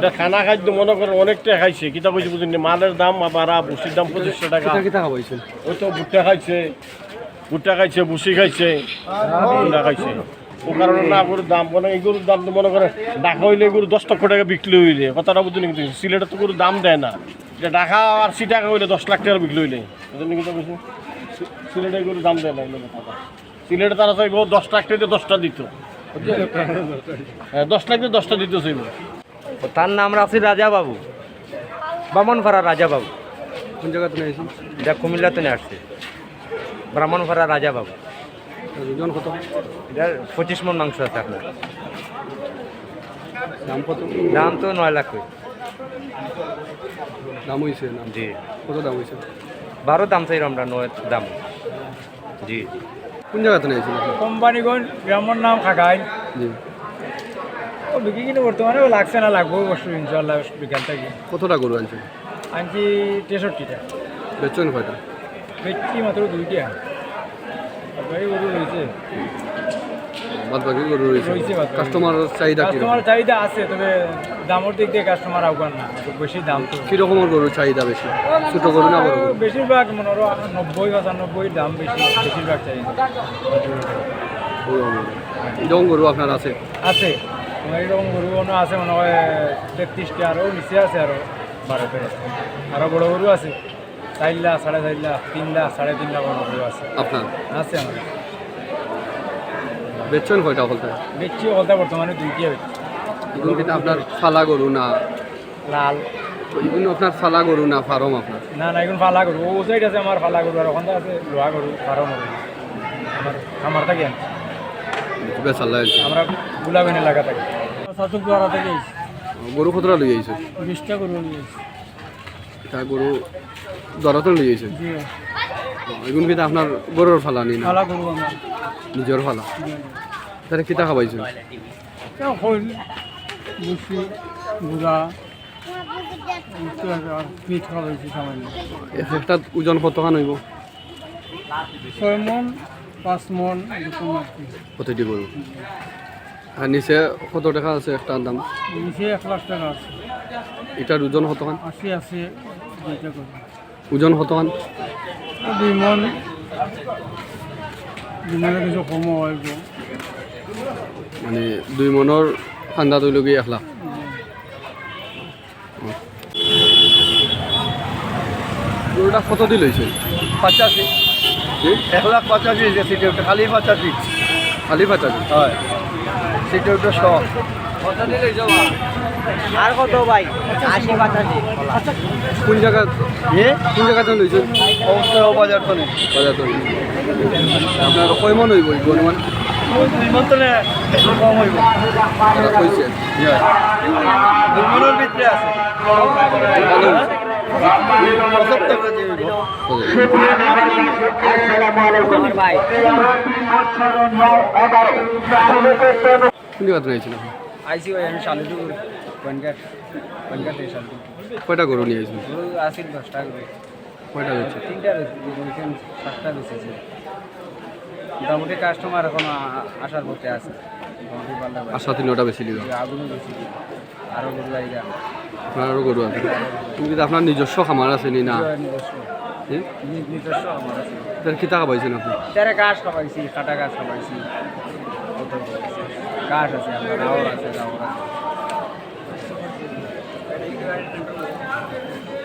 এটা খানা খাদ্য মনে করেন অনেকটা খাইছে কিতা কইছে বুঝিনি মালের দাম বাড়া ভুসির দাম 2500 টাকা কিতা খাওয়াইছে ওই তো ভুট্টা খাইছে ভুসি খাইছে ভুন্ডা খাইছে ও কারণে না গরুর দাম মানে এই গরুর দাম তো মনে করেন ঢাকা হইলে গরু 10 লক্ষ টাকা বিক্রি হইলে কথাটা বুঝুন কিন্তু সিলেটে তো গরুর দাম দেয় না এটা ঢাকা আর সিটাকা হইলে 10 লাখ টাকা বিক্রি হইলে বুঝলেন কিন্তু বলছি সিলেটে গরুর দাম দেয় না এগুলো কথা সিলেটে তারা চাইব 10 লাখ টাকা 10টা দিত হ্যাঁ 10 লাখ দিয়ে 10টা দিত চাইব তার নাম রাখছি রাজা বাবু বামনপাড়া রাজা বাবু কোন জায়গা থেকে আইছেন এটা কুমিল্লাতে আসছে ব্রাহ্মণপাড়া রাজা বাবু ওজন কত এটা 25 মণ মাংস আছে আপনার দাম কত দাম তো 9 লাখ করে দাম হইছে না জি কত দাম হইছে 12 দাম চাই আমরা 9 দাম জি কোন জায়গা থেকে আইছেন কোম্পানিগঞ্জ গ্রামের নাম খাগাই জি ও বিক্রি কিন্তু বর্তমানে ও লাগছে না লাগবো অবশ্য ইনশাল্লাহ বিকাল থেকে কতটা গরু আনছেন আনছি 63টা বেচছেন কয়টা বেচছি মাত্র 2টা তারপরে গরু রয়েছে বাদ বাকি গরু রয়েছে রয়েছে বাদ বাকি। কাস্টমার চাহিদা কি কাস্টমার চাহিদা আছে তবে দামের দিক দিয়ে কাস্টমার আহ্বান না খুব বেশি দাম তো কি রকমের গরু চাহিদা বেশি ছোট গরু না বড় গরু বেশিরভাগ মনে করো 90-95 দাম বেশি বেশিরভাগ চাহিদা বড় গরু এরকম গরু আপনার আছে আছে আমার এরকম গরু কোনো আছে মনে হয় 33টা আরও নিচে আছে আরও 12 আরও বড় গরু আছে 4 লাখ 4.5 লাখ 3 লাখ 3.5 লাখ বড় গরু আছে আপনার আছে আমার বেচছেন কয়টা বলতে বেচছি কথা বর্তমানে 2টা বেচছি এগুলো কিন্তু আপনার ফালা গরু না লাল এগুলো আপনার ফালা গরু না ফার্ম আপনার না না এখন ফালা গরু ও সাইড আছে আমার ফালা গরু আর ওখানে আছে লোহা গরু ফার্ম গরু আমার থাকি আনছি বেচার লাগে আমরা গুলাবেন এলাকা থাকি সাতুক দ্বারা থেকে গরু কতটা লই আইছে 20টা গরু নিয়েছি তা গরু দরাতে লই আইছে জি এগুলো কিন্তু আপনার গরুর ফালা নি না ফালা গরু আমার নিজের ফালা তাহলে কিতা খাবাইছে খোল বুসি গুড়া পিঠ খাওয়াইছি সামান্য একটা ওজন কতখান হইব 6 মণ 5 মণ এরকম আর কি প্রতিটি গরু আর নিচে কত টাকা আছে একটা দাম নিচে 1 লাখ টাকা আছে এটার ওজন কতখান 80 আছে 2টা করে ওজন কতখান 2 মণ কিছু কমও হইব মানে 2 মনের ঠান্ডা তৈল গিয়ে 1 লাখ গরুটা কত দিয়ে লইছে 85 1,85,000 যে সিটে ওটা খালি 85 খালি পাঁচা হয় সিটে ওটা 100 আর কত ভাই 80-85 কোন জায়গা কোন জায়গাতে লইছে অবশ্যই বাজার তো নেই বাজার তো আপনার কয় মন হইব অনুমান মন্তনে কম হইব কইছে 2 মনের ভিতরে আছে ভাই কোন জায়গাতে নিয়েছিল আইসি ভাই আমি শালিদুর বনগাট এই শালিদুর কয়টা গরু নিয়ে আইছিল গরু আসিল 10টা করে কয়টা হচ্ছে 3টা রয়েছে 7টা রয়েছে মোটামুটি কাস্টমার এখন আসার পথে আছে মোটামুটি ভালো আর সাথে নটা বেশি দিল আগুনও বেশি আরও গরু আইগা আপনার আরও গরু আছে কিন্তু আপনার নিজস্ব খামার আছে নি না নিজস্ব নিজস্ব আমার আছে তার কি টাকা পাইছেন আপনি তারা ঘাস খাওয়াইছি কাটা ঘাস খাওয়াইছি ঘাস আছে আমার রাওয়ার আছে